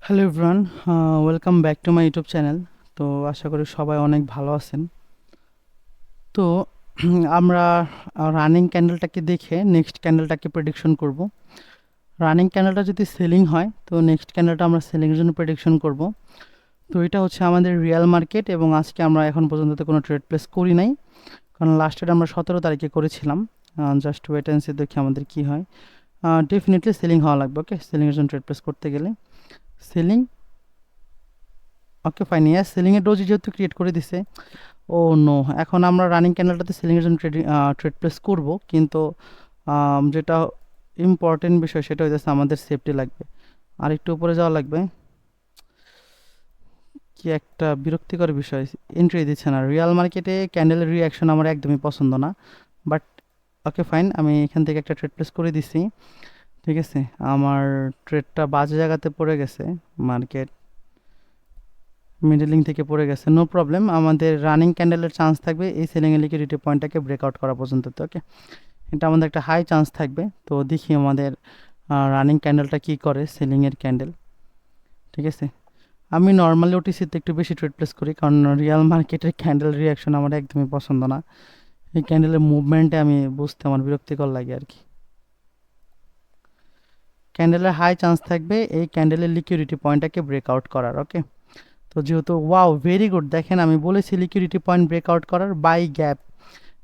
Hello everyone, welcome back to my YouTube channel. তো আশা করি সবাই অনেক ভালো আছেন। তো আমরা রানিং ক্যান্ডেলটাকে দেখে নেক্সট ক্যান্ডেলটাকে প্রেডিকশন করব। রানিং ক্যান্ডেলটা যদি সেলিং হয় তো নেক্সট ক্যান্ডেলটা আমরা সেলিংয়ের জন্য প্রেডিকশন করব। তো এটা হচ্ছে আমাদের রিয়েল মার্কেট এবং আজকে আমরা এখন পর্যন্ত তো কোনো ট্রেড প্লেস করি নাই, কারণ লাস্ট ট্রেড আমরা 17 তারিখে করেছিলাম। জাস্ট ওয়েট অ্যান্ড সি, দেখি আমাদের কী হয়। ডেফিনেটলি সেলিং হওয়া লাগবে। ওকে, সেলিংয়ের জন্য ট্রেড প্লেস করতে গেলে সেলিং। ওকে ফাইন, ইয়াস, সেলিংয়ের ডোজ যেহেতু ক্রিয়েট করে দিছে। ও নো, এখন আমরা রানিং ক্যান্ডেলটাতে সেলিংয়ের জন্য ট্রেড প্লেস করব, কিন্তু যেটা ইম্পর্টেন্ট বিষয় সেটা হইতেছে আমাদের সেফটি লাগবে। আর একটু উপরে যাওয়া লাগবে। কি একটা বিরক্তিকর বিষয়, এন্ট্রি দিচ্ছে না। রিয়াল মার্কেটে ক্যান্ডেলের রিয়াকশন আমার একদমই পছন্দ না। বাট ওকে ফাইন, আমি এখান থেকে একটা ট্রেড প্লেস করে দিছি। ঠিক আছে, আমার ট্রেডটা বাজে জায়গাতে পড়ে গেছে, মার্কেট মিডলিং থেকে পড়ে গেছে। নো প্রবলেম, আমাদের রানিং ক্যান্ডেলের চান্স থাকবে এই সেলিং লিকুইডিটি পয়েন্টটাকে ব্রেকআউট করা পর্যন্ত। তো ওকে, এটা আমাদের একটা হাই চান্স থাকবে। তো দেখি আমাদের রানিং ক্যান্ডেলটা কি করে, সেলিংয়ের ক্যান্ডেল। ঠিক আছে, আমি নর্মালি ওটিসিতে একটু বেশি ট্রেড প্লেস করি, কারণ রিয়াল মার্কেটের ক্যান্ডেল রিয়াকশন আমার একদমই পছন্দ না। এই ক্যান্ডেলের মুভমেন্টে আমি বুঝতে আমার বিরক্তিকর লাগে আর কি। ক্যান্ডেলের হাই চান্স থাকবে এই ক্যান্ডেলের লিকুইডিটি পয়েন্টটাকে ব্রেকআউট করার। ওকে, তো যেহেতু ওয়াও ভেরি গুড, দেখেন আমি বলেছি লিকুইডিটি পয়েন্ট ব্রেকআউট করার বাই গ্যাপ।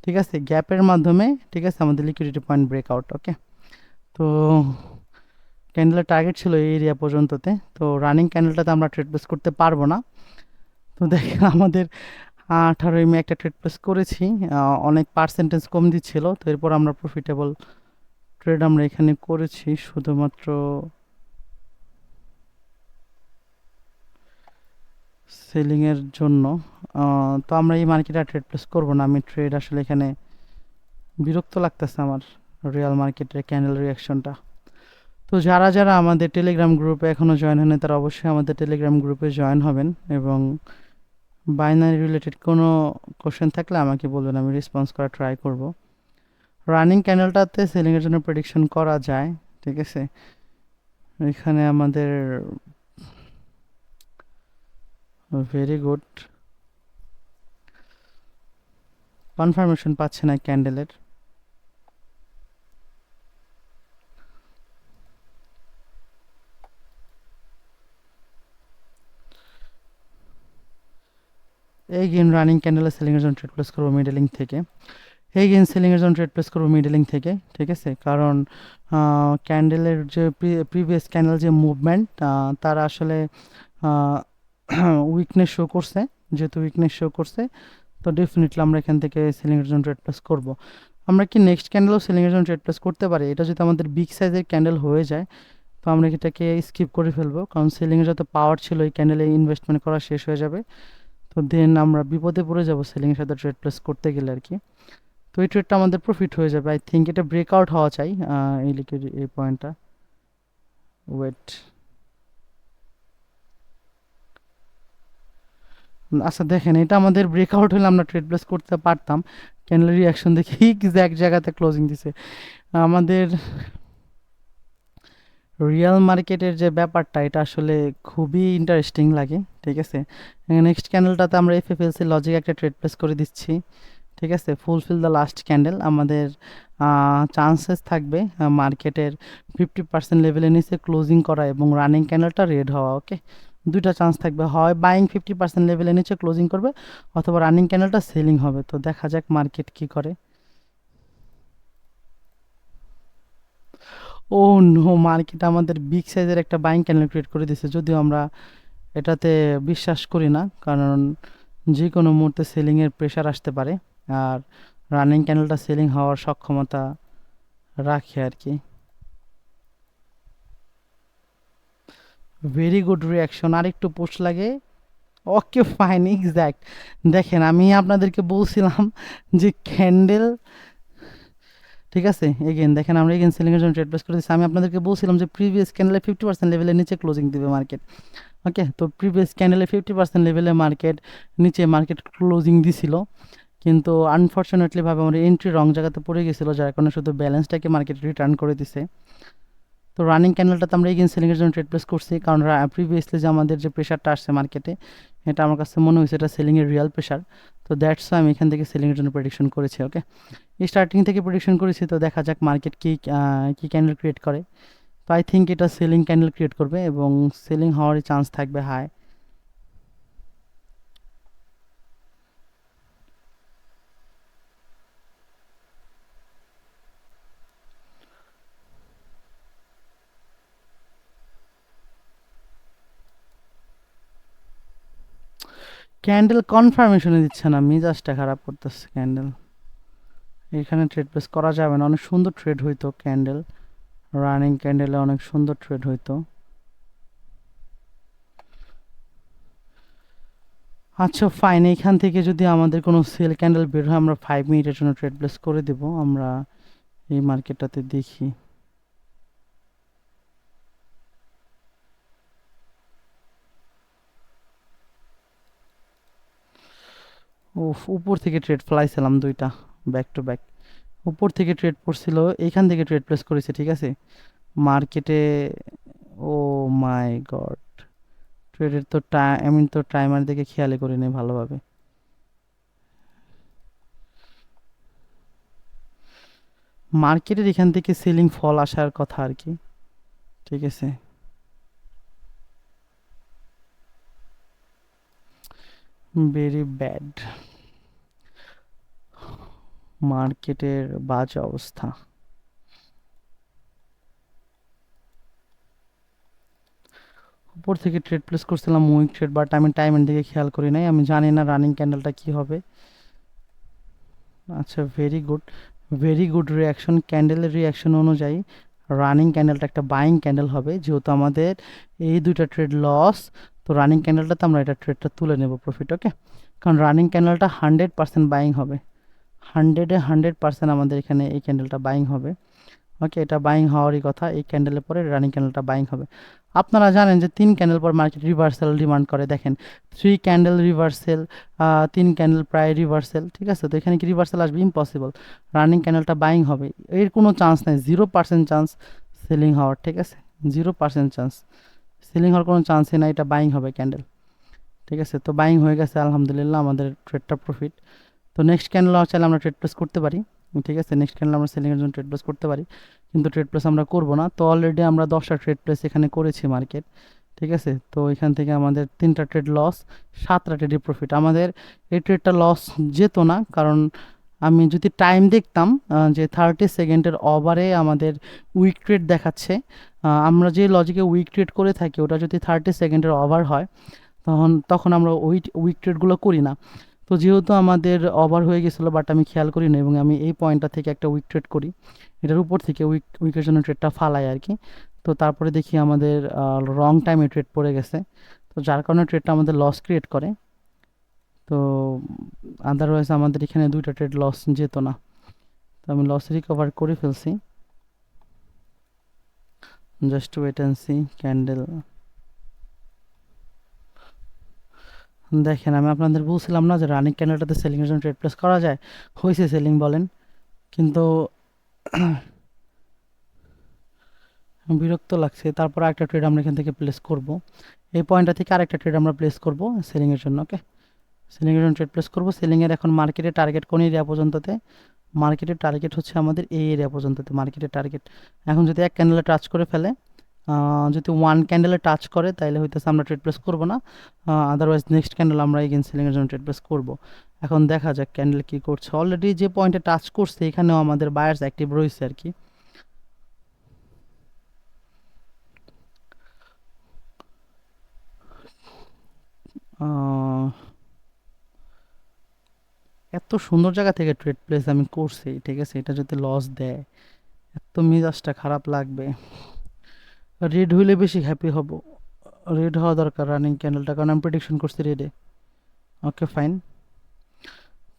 ঠিক আছে, গ্যাপের মাধ্যমে, ঠিক আছে, আমাদের লিকুইডিটি পয়েন্ট ব্রেকআউট। ওকে, তো ক্যান্ডেলের টার্গেট ছিল এই এরিয়া পর্যন্ততে। তো রানিং ক্যান্ডেলটাতে আমরা ট্রেড প্লেস করতে পারবো না। তো দেখেন আমাদের 18ই মে একটা ট্রেড প্লেস করেছি, অনেক পার্সেন্টেজ কম দিচ্ছিল। তো এরপর আমরা প্রফিটেবল ট্রেড আমরা এখানে করেছি শুধুমাত্র সেলিংয়ের জন্য। তো আমরা এই মার্কেটে ট্রেড প্লেস করবো না। আমি ট্রেড আসলে এখানে বিরক্ত লাগতেছে আমার রিয়াল মার্কেটের ক্যান্ডেল রিয়াকশনটা। তো যারা যারা আমাদের টেলিগ্রাম গ্রুপে এখনও জয়েন হয়নি তারা অবশ্যই আমাদের টেলিগ্রাম গ্রুপে জয়েন হবেন, এবং বাইনারি রিলেটেড কোনো কোশ্চেন থাকলে আমাকে বলবেন, আমি রেসপন্স করার ট্রাই করব। রানিং ক্যান্ডেলটাতে সেলিংয়ের জন্য প্রেডিকশন করা যায়। ঠিক আছে, এখানে আমাদের ভেরি গুড কনফার্মেশন পাচ্ছে না ক্যান্ডেলের। এগেইন রানিং ক্যান্ডেলের সেলিংয়ের জন্য ট্রেড প্লেস করবো মিডলিং থেকে। এগেইন সেলিংয়ের জন্য ট্রেড প্লেস করবো মিডলিং থেকে। ঠিক আছে, কারণ ক্যান্ডেলের যে প্রিভিয়াস ক্যান্ডেল যে মুভমেন্ট, তারা আসলে উইকনেস শো করছে। যেহেতু উইকনেস শো করছে, তো ডেফিনেটলি আমরা এখান থেকে সেলিংয়ের জন্য ট্রেড প্লেস করবো। আমরা কি নেক্সট ক্যান্ডেলও সেলিংয়ের জন্য ট্রেড প্লেস করতে পারি? এটা যদি আমাদের বিগ সাইজের ক্যান্ডেল হয়ে যায় তো আমরা এটাকে স্কিপ করে ফেলবো, কারণ সেলিংয়ের যত পাওয়ার ছিল এই ক্যান্ডেলে ইনভেস্টমেন্ট করা শেষ হয়ে যাবে। তো দেন আমরা বিপদে পড়ে যাবো সেলিংয়ের সাথে ট্রেড প্লেস করতে গেলে আর কি। তো এই ট্রেডটা আমাদের প্রফিট হয়ে যাবে। আই থিঙ্ক এটা ব্রেকআউট হওয়া চাই, এই লিকুইড এই পয়েন্টটা। ওয়েট, আচ্ছা দেখেন, এটা আমাদের ব্রেকআউট হলে আমরা ট্রেড প্লেস করতে পারতাম। ক্যান্ডেল রিয়াকশন দেখি এক্স্যাক্ট জায়গাতে ক্লোজিং দিছে আমাদের। রিয়াল মার্কেটের যে ব্যাপারটা এটা আসলে খুবই ইন্টারেস্টিং লাগে। ঠিক আছে, নেক্সট ক্যান্ডেলটাতে আমরা এফএফএলসি লজিক একটা ট্রেড প্লেস করে দিচ্ছি। ঠিক আছে, ফুলফিল দ্য লাস্ট ক্যান্ডেল। আমাদের চান্সেস থাকবে মার্কেটের 50% লেভেলের নিচে ক্লোজিং করা এবং রানিং ক্যান্ডেলটা রেড হওয়া। ওকে, দুইটা চান্স থাকবে, হয় বাইং 50% লেভেলের নিচে ক্লোজিং করবে অথবা রানিং ক্যান্ডেলটা সেলিং হবে। তো দেখা যাক মার্কেট কি করে। ও নো, মার্কেট আমাদের বিগ সাইজের একটা বাইং ক্যান্ডেল ক্রিয়েট করে দিয়েছে, যদিও আমরা এটাতে বিশ্বাস করি না, কারণ যে কোনো মুহূর্তে সেলিংয়ের প্রেশার আসতে পারে। আর রানিং ক্যান্ডেলটা সেলিং হওয়ার সক্ষমতা রাখে আর কি। ভেরি গুড রিয়াকশন, আর একটু পুশ লাগে। Okay fine, exact. দেখেন আমি আপনাদেরকে বলছিলাম যে ক্যান্ডেল, ঠিক আছে, এগেন দেখেন আমরা এগেন সেলিংয়ের জন্য ট্রেড প্লেস করে দিচ্ছি। আমি আপনাদেরকে বলছিলাম যে প্রিভিয়াস ক্যান্ডেলে 50% লেভেলের নিচে ক্লোজিং দিবে মার্কেট। ওকে, তো প্রিভিয়াস ক্যান্ডেলে 50% লেভেলে মার্কেট ক্লোজিং দিছিল, কিন্তু আনফর্চুনেটলি ভাবে আমার এন্ট্রি রং জায়গাতে পড়ে গেছিলো, যার কারণে শুধু ব্যালেন্সটাকে মার্কেট রিটার্ন করে দিছে। তো রানিং ক্যান্ডেলটাতে আমরা এগেইন সেলিংয়ের জন্য ট্রেড প্লেস করছি, কারণ প্রিভিয়াসলি যে আমাদের যে প্রেশারটা আসছে মার্কেটে, এটা আমার কাছে মনে হয়েছে এটা সেলিংয়ের রিয়াল প্রেশার। তো দ্যাটস আমি এখান থেকে সেলিংয়ের জন্য প্রেডিকশন করেছি। ওকে, স্টার্টিং থেকে প্রেডিকশন করেছি, তো দেখা যাক মার্কেট কি ক্যান্ডেল ক্রিয়েট করে। তো আই থিঙ্ক এটা সেলিং ক্যান্ডেল ক্রিয়েট করবে এবং সেলিং হওয়ারই চান্স থাকবে হাই। ক্যান্ডেল কনফার্মেশনে দিচ্ছে না, মিজাজটা খারাপ করতেছে ক্যান্ডেল। এখানে ট্রেড প্লেস করা যাবে না, অনেক সুন্দর ট্রেড হইতো ক্যান্ডেল, রানিং ক্যান্ডেলে অনেক সুন্দর ট্রেড হইতো। আচ্ছা ফাইন, এইখান থেকে যদি আমাদের কোনো সেল ক্যান্ডেল বের হয়, আমরা 5 মিনিটের জন্য ট্রেড প্লেস করে দেব। আমরা এই মার্কেটটাতে দেখি। উপর থেকে ট্রেড ফেলাইছিলাম দুইটা ব্যাক টু ব্যাক, উপর থেকে ট্রেড পড়ছিল, এইখান থেকে ট্রেড প্লেস করেছে, ঠিক আছে মার্কেটে। ও মাই গড, ট্রেডের তো আমি তো টাইমার দিকে খেয়ালই করি নাই ভালোভাবে। মার্কেটের এখান থেকে সেলিং ফল আসার কথা আর কি, ঠিক আছে। ভেরি ব্যাড, মার্কেটের বাজে অবস্থা। উপর থেকে ট্রেড প্লেস করছিলাম উইক ট্রেড, বাট আমি টাইমের দিকে খেয়াল করি নাই, আমি জানি না রানিং ক্যান্ডেলটা কি হবে। আচ্ছা ভেরি গুড রিয়াকশন, ক্যান্ডেলের রিয়াকশন অনুযায়ী রানিং ক্যান্ডেলটা একটা বাইং ক্যান্ডেল হবে, যেহেতু আমাদের এই দুইটা ট্রেড লস। তো রানিং ক্যান্ডেলটাতে আমরা এটা ট্রেডটা তুলে নেব প্রফিট। ওকে, কারণ রানিং ক্যান্ডেলটা 100% বাইং হবে, 100% আমাদের এখানে এই ক্যান্ডেলটা বাইং হবে। ওকে, এটা বাইং হওয়ারই কথা, এই ক্যান্ডেলের পরে রানিং ক্যান্ডেলটা বাইং হবে। আপনারা জানেন যে 3 ক্যান্ডেল পর মার্কেট রিভার্সাল ডিমান্ড করে, দেখেন 3 ক্যান্ডেল রিভার্সেল, 3 ক্যান্ডেল প্রায় রিভার্সেল, ঠিক আছে। তো এখানে কি রিভার্সাল আসবে? ইম্পসিবল, রানিং ক্যান্ডেলটা বাইং হবে, এর কোনো চান্স নাই, 0% চান্স সেলিং হওয়ার, ঠিক আছে 0% চান্স সেলিং হওয়ার কোনো চান্সই নাই, এটা বাইং হবে ক্যান্ডেল, ঠিক আছে। তো বাইং হয়ে গেছে আলহামদুলিল্লাহ, আমাদের ট্রেডটা প্রফিট। তো নেক্সট ক্যান্ডেল চাইলে আমরা ট্রেড প্লেস করতে পারি, ঠিক আছে। নেক্সট ক্যান্ডেল আমরা সেলিংয়ের জন্য ট্রেড প্লেস করতে পারি, কিন্তু ট্রেড প্লেস আমরা করবো না। তো অলরেডি আমরা 10টা ট্রেড প্লেস এখানে করেছি মার্কেট, ঠিক আছে। তো এখান থেকে আমাদের 3টা ট্রেড লস, 7টা ট্রেডের প্রফিট। আমাদের এই ট্রেডটা লস যেত না, কারণ আমি যদি টাইম দেখতাম যে 30 সেকেন্ডের ওভারে আমাদের উইক ট্রেড দেখাচ্ছে, আমরা যে লজিকে উইক ট্রেড করে থাকি ওটা যদি 30 সেকেন্ডের ওভার হয়, তখন আমরা উইক ট্রেডগুলো করি না। তো যেহেতু আমাদের ওভার হয়ে গেছিলো, বাট আমি খেয়াল করি না, এবং আমি এই পয়েন্টটা থেকে একটা উইক ট্রেড করি, এটার উপর থেকে উইকের জন্য ট্রেডটা ফালাই আর কি। তো তারপরে দেখি আমাদের রং টাইমে ট্রেড পড়ে গেছে, তো যার কারণে ট্রেডটা আমাদের লস ক্রিয়েট করে। তো আদারওয়াইজ আমাদের এখানে 2টা ট্রেড লস যেত না, তো আমি লস রিকভার করে ফেলছি। Just wait and see candle. দেখেন আমি আপনাদের বলছিলাম না যে রানিং ক্যান্ডেলটাতে সেলিংয়ের জন্য ট্রেড প্লেস করা যায়, হয়েছে সেলিং বলেন, কিন্তু বিরক্ত লাগছে। তারপর আরেকটা ট্রেড আমরা এখান থেকে প্লেস করব, এই পয়েন্টটা থেকে আরেকটা ট্রেড আমরা প্লেস করব সেলিংয়ের জন্য। ওকে, সেলিংয়ের জন্য ট্রেড প্লেস করব। সেলিংয়ের এখন মার্কেটের টার্গেট কোন এরিয়া পর্যন্ততে? মার্কেটের টার্গেট হচ্ছে আমাদের এই এরিয়া পর্যন্ততে মার্কেটের টার্গেট। এখন যদি এক ক্যান্ডেলে টাচ করে ফেলে, যদি 1 ক্যান্ডেলে টাচ করে, তাহলে হইতেছে আমরা ট্রেড প্লেস করব না, আদারওয়াইজ নেক্সট ক্যান্ডেল আমরা এগেন সেলিংয়ের জন্য ট্রেড প্লেস করব। এখন দেখা যাক ক্যান্ডেল কি করছে। অলরেডি যে পয়েন্টে টাচ করছে এখানেও আমাদের বায়ার্স অ্যাক্টিভ রয়েছে আর কি। এত সুন্দর জায়গা থেকে ট্রেড প্লেস আমি করছি, ঠিক আছে, এটা যদি লস দেয় এত মেজাজটা খারাপ লাগবে। রেড হইলে বেশি হ্যাপি হব, রেড হওয়া দরকার রানিং ক্যান্ডেলটা, কারণ আমি প্রেডিকশন করছি রেডে। ওকে ফাইন,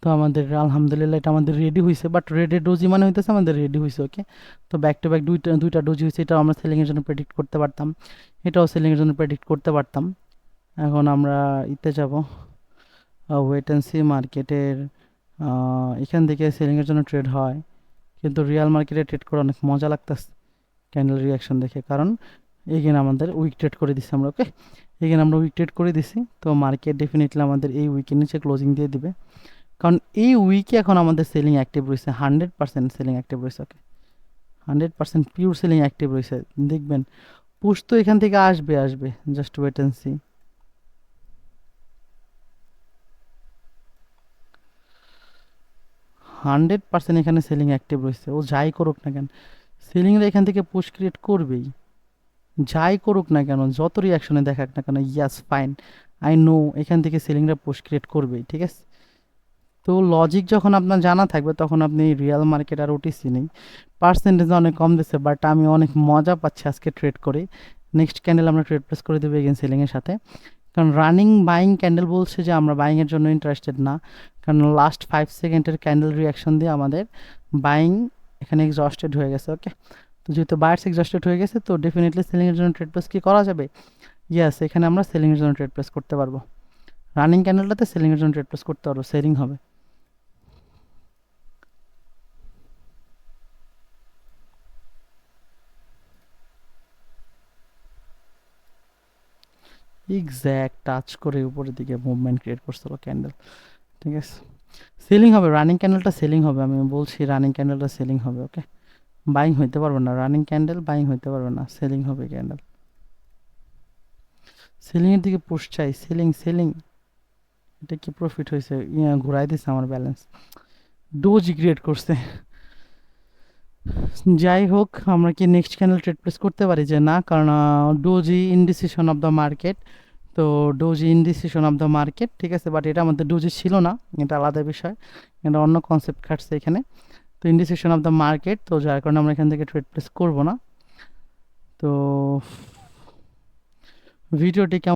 তো আমাদের আলহামদুলিল্লাহ এটা আমাদের রেডি হয়েছে, বাট রেডের ডোজি মানে হইতেছে আমাদের রেডি হয়েছে। ওকে, তো ব্যাক টু ব্যাক দুইটা ডোজি হয়েছে, এটাও আমরা সেলিংয়ের জন্য প্রেডিক্ট করতে পারতাম, এটাও সেলিংয়ের জন্য প্রেডিক্ট করতে পারতাম। এখন আমরা ইতে যাব, ওয়েট অ্যান্ড সি মার্কেটের এখান থেকে সেলিংয়ের জন্য ট্রেড হয়, কিন্তু রিয়াল মার্কেটে ট্রেড করে অনেক মজা লাগতেছে, ক্যান্ডেল রিয়াকশন দেখে, কারণ এগেন আমাদের উইক ট্রেড করে দিছি আমরা। ওকে, এগেন আমরা উইক ট্রেড করে দিছি, তো মার্কেট ডেফিনেটলি আমাদের এই উইকের নিচে ক্লোজিং দিয়ে দিবে, কারণ এই উইকে এখন আমাদের সেলিং অ্যাক্টিভ রয়েছে, 100% সেলিং অ্যাক্টিভ রয়েছে। ওকে, 100% পিওর সেলিং অ্যাক্টিভ রয়েছে। দেখবেন পুশ তো এখান থেকে আসবে আসবে, জাস্ট ওয়েট অ্যান্ড সি। 100% এখানে সেলিং অ্যাক্টিভ রয়েছে, ও যাই করুক না কেন সেলিংরা এখান থেকে পুশ ক্রিয়েট করবেই, যাই করুক না কেন, যত রিয়াকশনে দেখাক না কেন। ইয়াস, ফাইন, আই নো এখান থেকে সেলিংরা পুশ ক্রিয়েট করবেই, ঠিক আছে। তো লজিক যখন আপনার জানা থাকবে তখন আপনি রিয়েল মার্কেট আর ওটিসি নেই, পার্সেন্টেজ অনেক কম দিচ্ছে, বাট আমি অনেক মজা পাচ্ছি আজকে ট্রেড করে। নেক্সট ক্যান্ডেল আমরা ট্রেড প্লেস করে দেবো এগেন সেলিংয়ের সাথে, কারণ রানিং বাইং ক্যান্ডেল বলছে যে আমরা বাইংয়ের জন্য ইন্টারেস্টেড না, কারণ লাস্ট 5 সেকেন্ডের ক্যান্ডেল রিয়াকশন দিয়ে আমাদের বাইং এখানে এক্সস্টেড হয়ে গেছে। ওকে, তো যেহেতু বায়ার্স এক্সস্টেড হয়ে গেছে, তো ডেফিনেটলি সেলিংয়ের জন্য ট্রেড প্লেস কি করা যাবে? ইয়াস, এখানে আমরা সেলিংয়ের জন্য ট্রেড প্লেস করতে পারবো, রানিং ক্যান্ডেলটাতে সেলিংয়ের জন্য ট্রেড প্লেস করতে পারবো, সেলিং হবে। এক্স্যাক্ট টাচ করে উপরের দিকে মুভমেন্ট ক্রিয়েট করছিল ক্যান্ডেল, ঠিক আছে। সেলিং হবে, রানিং ক্যান্ডেলটা সেলিং হবে, আমি বলছি রানিং ক্যান্ডেলটা সেলিং হবে। ওকে, বাইং হইতে পারবে না, রানিং ক্যান্ডেল বাইং হইতে পারবে না, সেলিং হবে ক্যান্ডেল। সেলিং এর দিকে পুশ চাই, সেলিং সেলিং। এটা কি প্রফিট হয়েছে? ঘুরাই দিছে আমার ব্যালেন্স, ডোজি ক্রিয়েট করছে। যাই হোক, আমরা কি নেক্সট ক্যান্ডেল ট্রেড প্লেস করতে পারি যে না, কারণ doji indecision of the market, তো doji indecision of the market, ঠিক আছে, বাট এটা আমাদের ডোজি ছিল না, এটা আলাদা বিষয়, এটা অন্য কনসেপ্ট খাটছে এখানে। তো ইনডিসিশন অফ দ্য মার্কেট, তো যার কারণে আমরা এখান থেকে ট্রেড প্লেস করবো না। তো ভিডিওটি কেমন